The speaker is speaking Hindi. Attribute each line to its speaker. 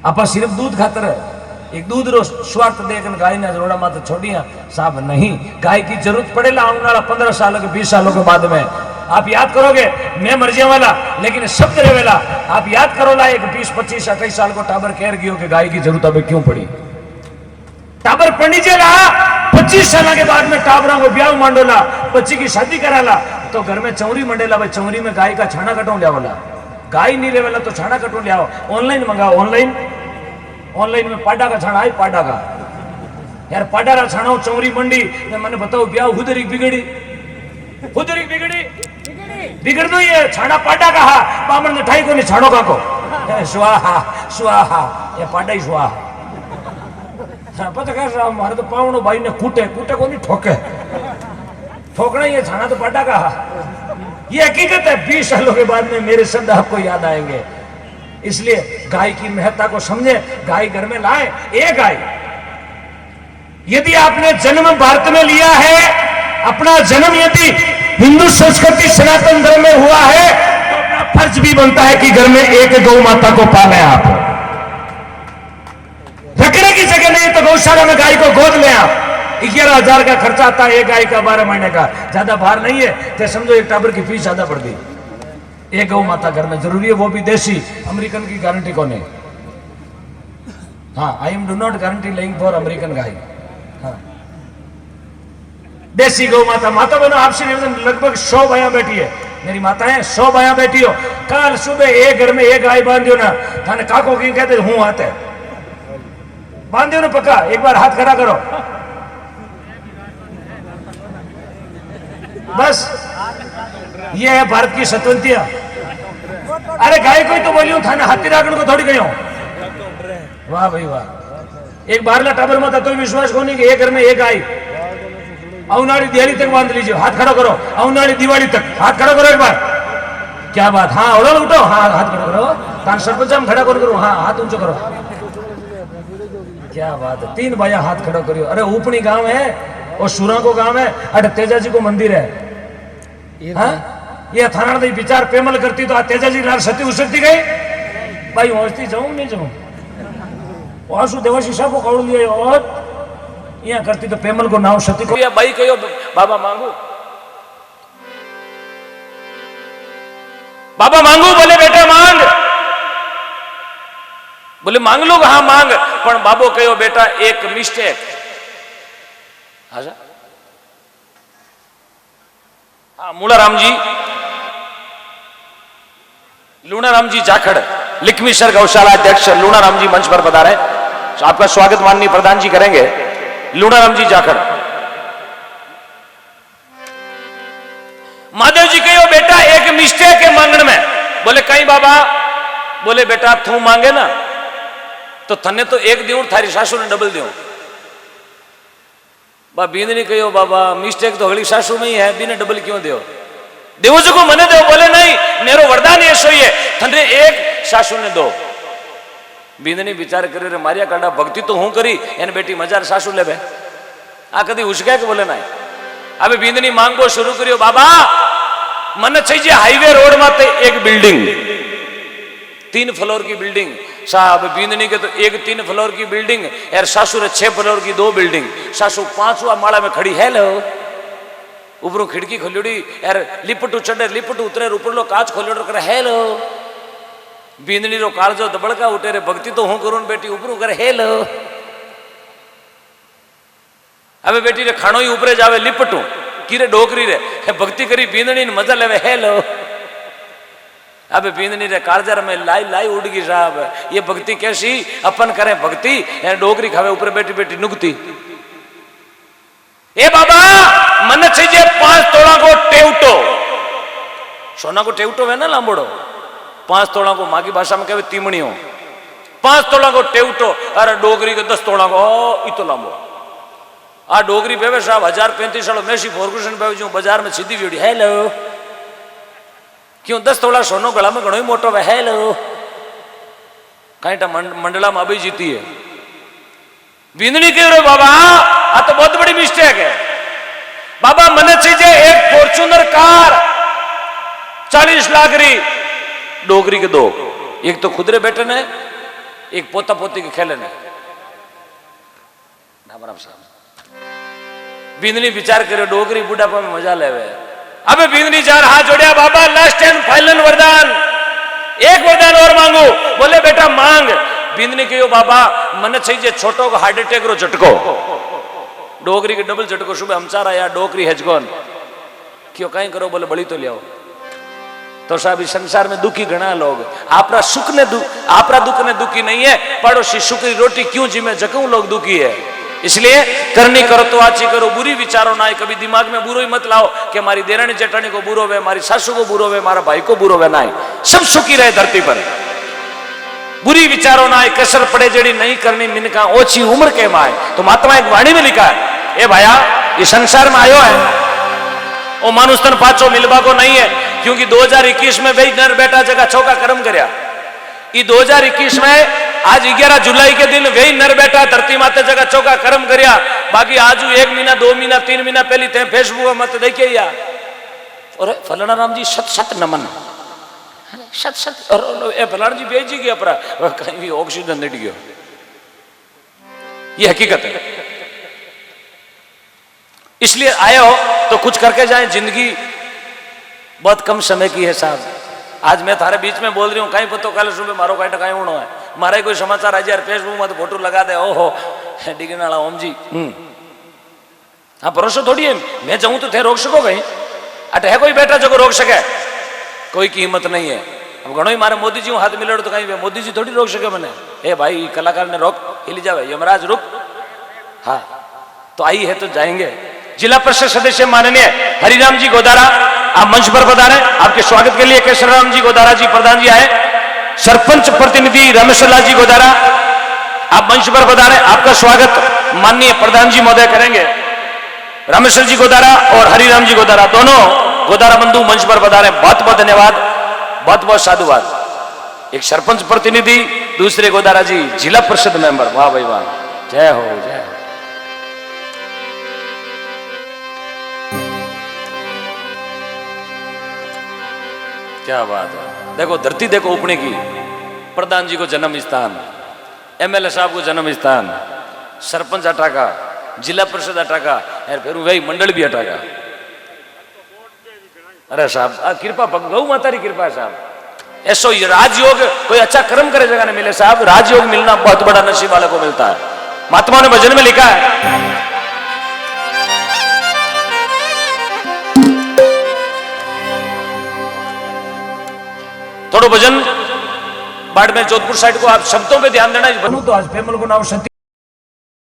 Speaker 1: आप सिर्फ दूध खातर है, एक दूध रो स्वार्थ देखकर गाय ने रोड़ा माते छोड़िया साहब नहीं। गाय की जरूरत पड़ेगा आने वाला 15 सालों के 20 सालों के बाद में। आप याद करोगे मैं मर्जिया वाला लेकिन सब करे वाला आप याद करो ला एक 20-25 28 साल को टाबर कह गयो कि गाय की जरूरत अभी क्यों पड़ी। टाबर पड़ी जेला 25 साल के बाद में टाबरा को ब्याह मांडोला बच्ची की शादी कराला तो घर में चौरी मंडेला भाई चौरी में गाय का छाना कटो लिया वाला गाय नहीं ले वाला तो छाना कटो लिया ऑनलाइन मंगाओ ऑनलाइन में पाडा का छाना आई पाडा का यार पाडा का छाना चौरी मंडी मैंने बताओ ब्याह हुदरी बिगड़ी बिगड़ दो ये छाना पाडा का हा बामन ने ठाई को नहीं छानो का को स्वाहा स्वाहा ये पाडा ही स्वाहा। पता कैसा हमारे तो पावनो भाई ने कूटे को नहीं ठोके ठोकना ये छाना तो पाडा का हा। ये हकीकत है 20 सालों के बाद में मेरे शब्द आपको याद आएंगे। इसलिए गाय की महत्ता को समझे गाय घर में लाए। एक गाय यदि आपने जन्म भारत में लिया है अपना जन्म यदि हिंदू संस्कृति सनातन धर्म में हुआ है तो अपना फर्ज भी बनता है कि घर में एक गौ माता को पालें आप। रखने की जगह नहीं तो गौशाला में गाय को गोद लें आप। 11,000 का खर्चा आता है एक गाय का 12 महीने का ज्यादा भार नहीं है तो समझो एक टाबर की फीस ज्यादा पड़ गई। एक गौ माता घर में जरूरी है वो भी देसी अमेरिकन की गारंटी कौन है। हाँ I am do not guarantee laying for American गाय। हाँ देसी गौ माता माता बनो आपसे लगभग 100 भैया बैठी है मेरी माता है 100 भैया बैठी हो। कल सुबह एक घर में एक गाय बांधियो ना थाने काको की कहते हूं हाथ है बांधियो ना पक्का एक बार हाथ खड़ा करो बस ये है भारत की स्वतंत्रता। अरे गाय कोई तो बोलियो थाने हाथी रागण को थोड़ी गयो। वाह भाई वाह एक बारला टाबर में था तो विश्वास को नहीं कि एक घर में एक गाय अवनाड़ी दिवाली तक बांध लीजिए हाथ खड़ा करो अवनाड़ी दिवाली तक हाथ खड़ा करो एक बार। क्या बात हाँ उड़ो उठो हाँ हाथ खड़ा करो तान सरपंच हम खड़ा करो हाँ हाथ ऊंचो करो। क्या बात है 3 भाइया हाथ खड़ा करियो। अरे ऊपनी गांव है और सुरा को गांव है अरे तेजा जी को मंदिर है। हाँ ये थाना दी विचार पेमल करती तो तेजा जी नाल सती उसरती गई भाई होती जाऊं नहीं जाऊं वासु देवाशी साहब को कौड़ लिया और यहाँ करती तो पेमल को नाव सती को भाई कहो बाबा मांगू बोले बेटा मांग बोले मांग लो हाँ मांग पण बाबो कहो बेटा एक मिस्टेक। हाँ लूणाराम जी जाखड़ लिखमीसर गौशाला अध्यक्ष लूणाराम जी मंच पर पधारे आपका स्वागत माननीय प्रधान जी करेंगे। लूणाराम जी जाखड़ महादेव जी कहो बेटा एक मिस्टेक है मांगण में। बोले कहीं बाबा बोले बेटा तू मांगे ना तो थने तो एक दियो थारी सासू ने डबल दियो। बींदनी कहो बाबा मिस्टेक तो हली सासू में ही है बीने डबल क्यों दियो देवो जो को मने दो। बोले नहीं मेरो वरदान ऐसो ही है थने एक सासू ने दो। बींदनी विचार करे रे मारिया कांडा भक्ति तो हूं करी एन बेटी मजार सासू ले आ कदी उछके के बोले नहीं। अब बींदनी मांगो शुरू करियो बाबा मन चाहिए हाईवे रोड माते एक बिल्डिंग 3 फ्लोर की बिल्डिंग साहब बींदनी के तो एक 3 फ्लोर की बिल्डिंग यार सासू रे 6 फ्लोर की 2 बिल्डिंग सासू 5वां माला में खड़ी है लो ऊपर खिड़की खोलियोड़ी यार लिपटू चढ़े लिपटू उतरे ऊपर लो कांच खोलियोड़ करे हेलो बींदनी रो कालजो दबड़का उठे रे भक्ति तो हूं करूं बेटी ऊपर करे हेलो। अबे बेटी रे खाणो ही ऊपरे जावे लिपटू की रे डोकरी रे भक्ति करी बींदनी ने मजा लेवे हेलो। अबे बींदनी रे कालजर में लाई उड़ गई साहब ये भक्ति कैसी अपन करे भक्ति डोकरी खावे ऊपर बैठी बैठी नुकती। ए बाबा मन चाहिए 5 तोला को टेवटो सोना को टेवटो है ना लांबोड़ो 5 तोला को माँ की भाषा में कहवे तीमणियों 5 तोला को टेवटो अरे डोगरी के 10 तोला को इतो लांबो आ डोगरी पेवे साहब 1035 सालों मेसी फॉर्गुसन पेवे जो बाजार में सीधी वीडी हेलो क्यों 10 तोला सोनो गला में घणो ही मोटो वे हेलो कहीं मंडला में अभी जीती है। बींदनी कह रहे बाबा आ तो बहुत बड़ी मिस्टेक है बाबा मने चाहिए एक फॉर्च्यूनर कार 40 लाख री डोगरी के 2 एक तो खुदरे बैठे ने एक पोता पोती के खेले ने बिंदनी विचार करे डोगरी बुढ़ापा में मजा लेवे। अबे बिंदनी चार हाथ जोड़िया, बाबा लास्ट एंड फाइनल वरदान, एक वरदान और मांगू। बोले बेटा मांग। बिंदनी कहो बाबा मन चाहिए छोटो को हार्ट अटैक रो झटको, डोगरी के डबल झटको सुबह हमचारा या डोकरी हेजगोन क्यों कहीं करो। बोले बड़ी तो लियाओ। तो साहब इस संसार में दुखी घना लोग, आपरा सुख ने आपरा दुख ने दुखी नहीं है, पड़ोसी सुख की रोटी क्यों जिमे जकूं लोग दुखी है। इसलिए करनी करो तो अच्छी करो, बुरी विचारों ना, कभी दिमाग में बुरो ही मत लाओ कि हमारी देरानी जेठानी को बुरो वे, हमारी सासू को बुरो वे, हमारा भाई को बुरो वे, ना सब सुखी रहे धरती पर। बुरी विचारों ना कसर पड़े जड़ी नहीं करनी मिनका ओछी उम्र के माए। तो महात्मा एक वाणी में लिखा है, ए भाया ये संसार में आयो है ओ मानुष तन पाचो मिलवा को नहीं है, क्योंकि 2021 में भाई नर बेटा जगह चौका कर्म करया। ये 2021 में आज 11 जुलाई के दिन वही नर बेटा धरती माते जगह चौका कर्म करया। बाकी आज 1 महीना 2 महीना 3 महीना पहले थे फेसबुक में मत देखिए या और फलाना राम जी सत सत नमन सत सत और ए फलाना जी भेजी गया अपरा कहीं भी ऑक्सीजन निट गयो। ये हकीकत है। इसलिए आए हो तो कुछ करके जाए, जिंदगी बहुत कम समय की है साहब। आज मैं थारे बीच में बोल रही हूँ, कहीं पतो कल सुबह मारो कहीं टकाई होना है, मारे कोई समाचार आज यार फेसबुक में तो फोटो लगा दे, ओहो डिगने वाला ओम जी। हाँ भरोसा थोड़ी है, मैं जाऊं तो थे रोक सको कहीं, अटे है कोई बेटा जो रोक सके, कोई की हिम्मत नहीं है। अब घणो ही मारे मोदी जी हाथ मिले तो कहीं मोदी जी थोड़ी रोक सके मैंने, ए भाई कलाकार ने रोक हिली जावे, यमराज रुक। हाँ तो आई है तो जाएंगे। जिला परिषद सदस्य माननीय हरिराम जी गोदारा आप मंच पर पधारे, आपके स्वागत के लिए केशरराम जी गोदारा जी प्रधान जी आए। सरपंच प्रतिनिधि रमेशलाल जी गोदारा आप मंच पर पधारे, आपका स्वागत माननीय प्रधान जी महोदय करेंगे। रमेशलाल जी गोदारा और हरिराम जी गोदारा दोनों गोदारा बंधु मंच पर पधारे, बहुत बहुत धन्यवाद, बहुत बहुत साधुवाद। एक सरपंच प्रतिनिधि, दूसरे गोदारा जी जिला परिषद मेंबर, वाह भाई वाह, जय हो जय हो। क्या बात है। देखो धरती देखो उपने की, प्रधान जी को जन्म स्थान, एमएलए साहब को जन्म स्थान, सरपंच अटाका, जिला परिषद अटाका, फिर वही मंडल भी अटाका। अरे साहब कृपा गौ माता की कृपा है साहब। ऐसो राजयोग कोई अच्छा कर्म करे जगह ने मिले साहब, राजयोग मिलना बहुत बड़ा नसीब वाले को मिलता है। महात्मा ने भजन में लिखा है, थोड़ा भजन बाड़मेर जोधपुर साइड को आप शब्दों पे ध्यान देना। बनू तो आज फेमल को नाम सत्य